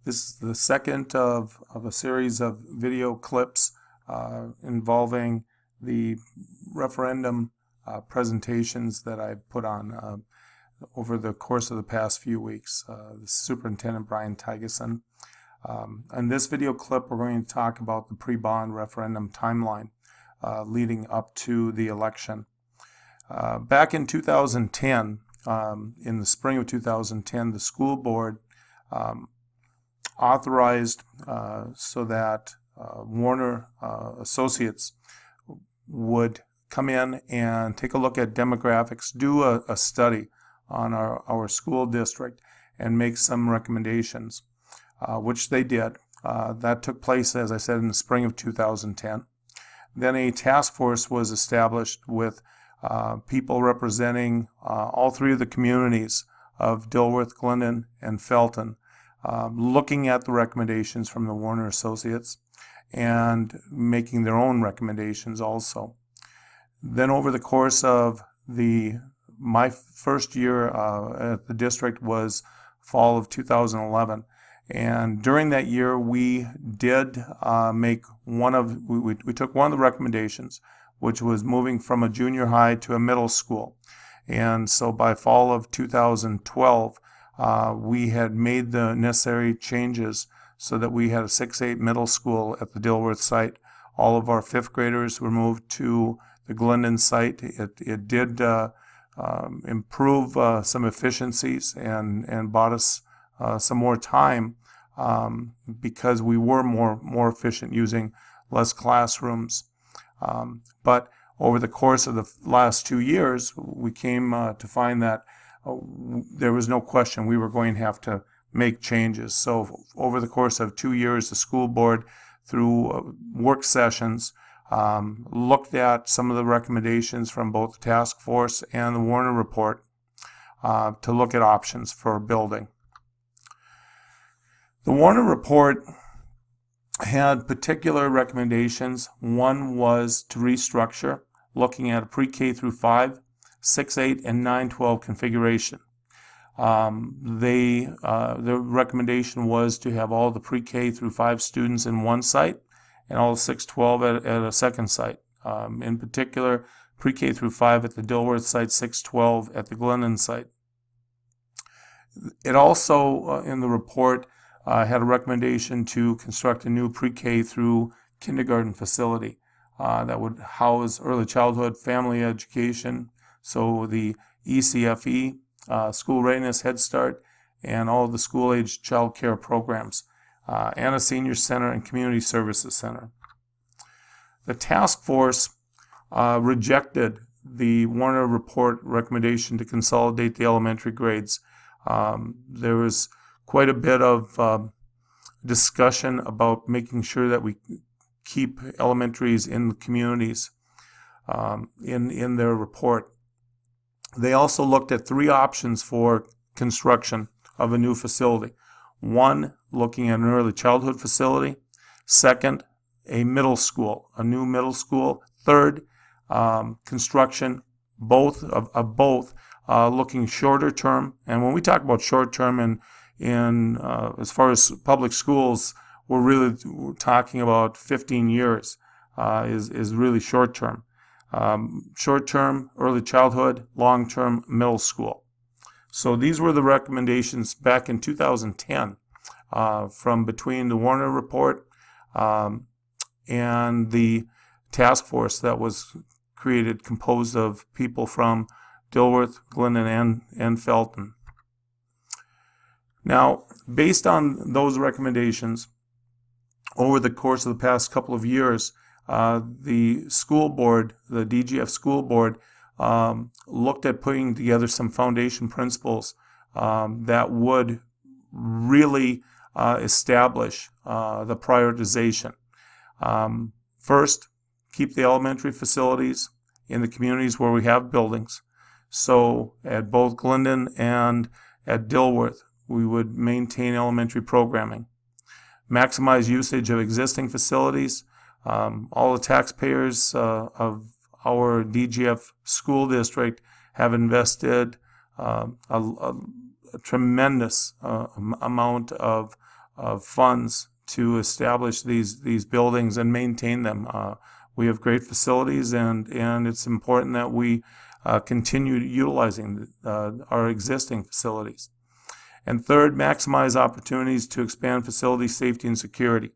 This is the second of a series of video clips involving the referendum presentations that I've put on over the course of the past few weeks. The Superintendent Brian Tygeson. In this video clip, we're going to talk about the pre-bond referendum timeline leading up to the election. Back in 2010, in the spring of 2010, the school board authorized so that Warner Associates would come in and take a look at demographics, do a study on our school district, and make some recommendations, which they did. That took place, as I said, in the spring of 2010. Then a task force was established with people representing all three of the communities of Dilworth, Glendon, and Felton, looking at the recommendations from the Warner Associates and making their own recommendations also. Then over the course of my first year at the district was fall of 2011, and during that year we did we took one of the recommendations, which was moving from a junior high to a middle school. And so by fall of 2012, we had made the necessary changes so that we had a 6-8 middle school at the Dilworth site. All of our 5th graders were moved to the Glendon site. It did improve some efficiencies and bought us some more time because we were more efficient using less classrooms. But over the course of the last 2 years, we came to find that there was no question we were going to have to make changes. So over the course of 2 years, the school board, through work sessions, looked at some of the recommendations from both the task force and the Warner report to look at options for building. The Warner report had particular recommendations. One was to restructure, looking at a pre-K through 5, 6-8, and 9-12 configuration. The recommendation was to have all the pre-K through 5 students in one site and all the 6-12 at a second site. In particular, pre-K through 5 at the Dilworth site, 6-12 at the Glendon site. It also, in the report, had a recommendation to construct a new pre-K through kindergarten facility that would house early childhood family education, so the ECFE, School Readiness Head Start, and all of the school-age child care programs, and a senior center and community services center. The task force rejected the Warner report recommendation to consolidate the elementary grades. There was quite a bit of discussion about making sure that we keep elementaries in the communities in their report. They also looked at 3 options for construction of a new facility. One, looking at an early childhood facility. Second, a middle school, a new middle school. Third, construction both looking shorter term. And when we talk about short term in as far as public schools, we're talking about 15 years is really short term. Short term, early childhood, long term, middle school. So these were the recommendations back in 2010 from between the Warner report and the task force that was created, composed of people from Dilworth, Glendon, and Felton. Now, based on those recommendations, over the course of the past couple of years, the school board, the DGF school board, looked at putting together some foundation principles that would really establish the prioritization. First, keep the elementary facilities in the communities where we have buildings. So at both Glendon and at Dilworth, we would maintain elementary programming. Maximize usage of existing facilities. All the taxpayers of our DGF school district have invested a tremendous amount of funds to establish these buildings and maintain them. We have great facilities, and it's important that we continue utilizing our existing facilities. And third, maximize opportunities to expand facility safety and security.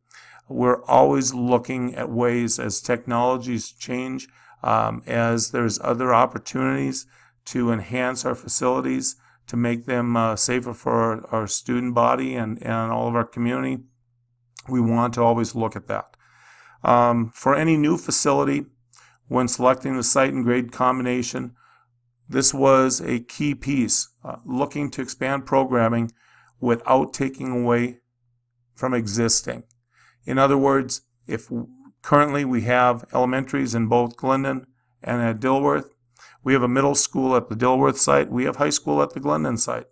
We're always looking at ways as technologies change, as there's other opportunities to enhance our facilities, to make them safer for our student body and all of our community. We want to always look at that. For any new facility, when selecting the site and grade combination, this was a key piece, looking to expand programming without taking away from existing. In other words, if currently we have elementaries in both Glendon and at Dilworth, we have a middle school at the Dilworth site, we have high school at the Glendon site.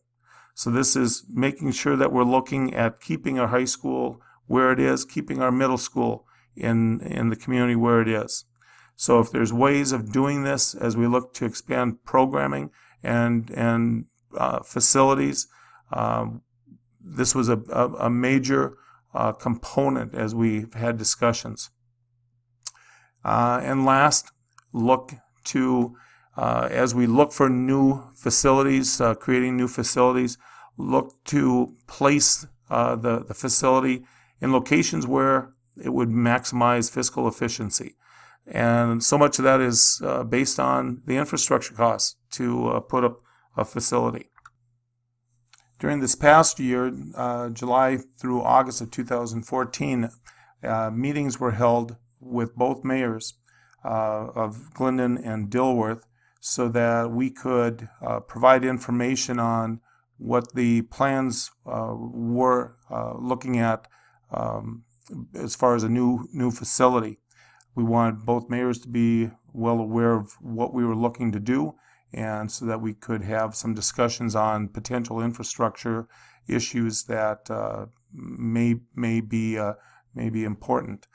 So this is making sure that we're looking at keeping our high school where it is, keeping our middle school in the community where it is. So if there's ways of doing this as we look to expand programming and facilities, this was a major component as we've had discussions. And last, as we look for new facilities, creating new facilities, look to place the facility in locations where it would maximize fiscal efficiency. And so much of that is based on the infrastructure costs to put up a facility. During this past year, July through August of 2014, meetings were held with both mayors of Glendon and Dilworth so that we could provide information on what the plans were looking at as far as a new facility. We wanted both mayors to be well aware of what we were looking to do, and so that we could have some discussions on potential infrastructure issues that may be important.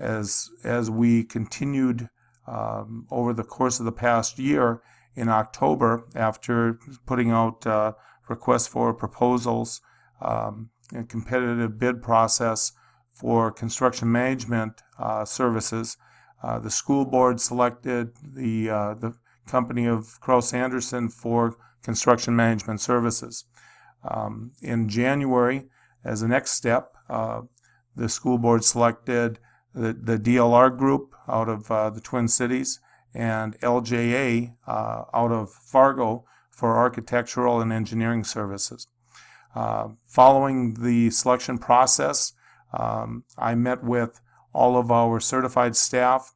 As we continued over the course of the past year, in October, after putting out requests for proposals, a competitive bid process for construction management services, the school board selected the company of Krause Anderson for construction management services. In January, as a next step, the school board selected the DLR group out of the Twin Cities and LJA out of Fargo for architectural and engineering services. Following the selection process, I met with all of our certified staff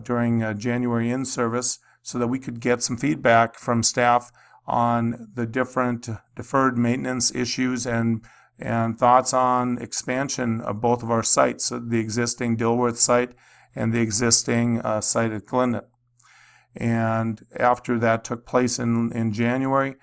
during January in-service so that we could get some feedback from staff on the different deferred maintenance issues and thoughts on expansion of both of our sites, so the existing Dilworth site and the existing site at Glendon. And after that took place in January,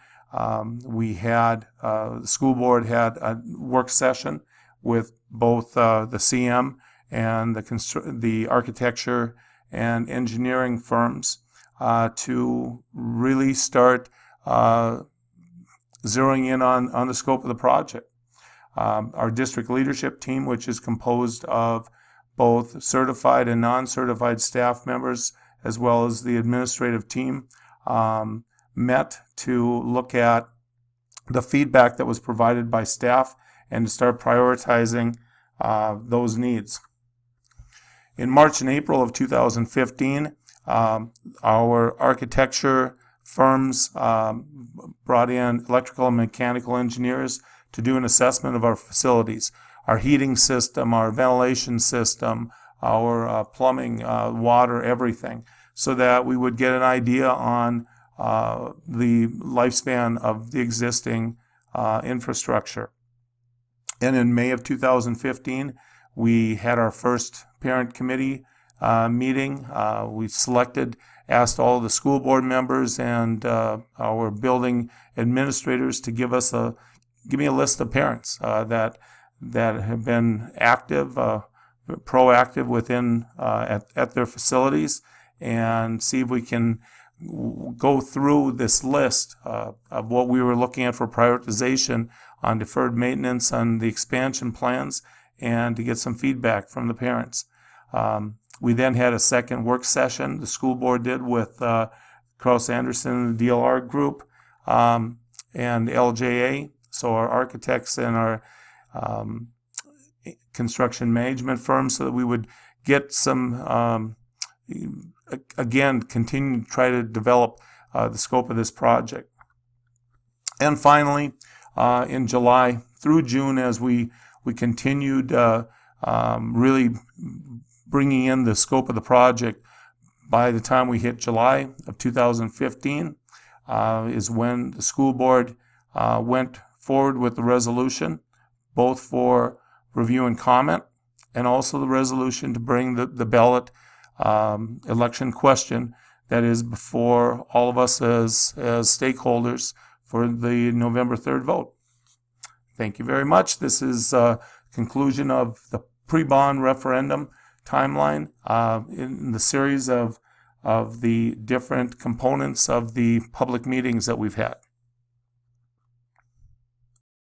we had the school board had a work session with both the CM and the architecture and engineering firms to really start zeroing in on the scope of the project. Our district leadership team, which is composed of both certified and non-certified staff members, as well as the administrative team, met to look at the feedback that was provided by staff and to start prioritizing those needs. In March and April of 2015, our architecture firms brought in electrical and mechanical engineers to do an assessment of our facilities, our heating system, our ventilation system, our plumbing, water, everything, so that we would get an idea on the lifespan of the existing infrastructure. And in May of 2015, we had our first parent committee meeting. We asked all of the school board members and our building administrators to give me a list of parents that have been active, proactive within at their facilities, and see if we can go through this list of what we were looking at for prioritization on deferred maintenance on the expansion plans and to get some feedback from the parents. We then had a second work session the school board did with Krause Anderson and the DLR group and LJA, so our architects and our construction management firm, so that we would get some, again, continue to try to develop the scope of this project. And finally, in July through June, as we continued really bringing in the scope of the project, by the time we hit July of 2015 is when the school board went forward with the resolution, both for review and comment, and also the resolution to bring the ballot election question that is before all of us as stakeholders for the November 3rd vote. Thank you very much. This is conclusion of the pre-bond referendum timeline in the series of the different components of the public meetings that we've had.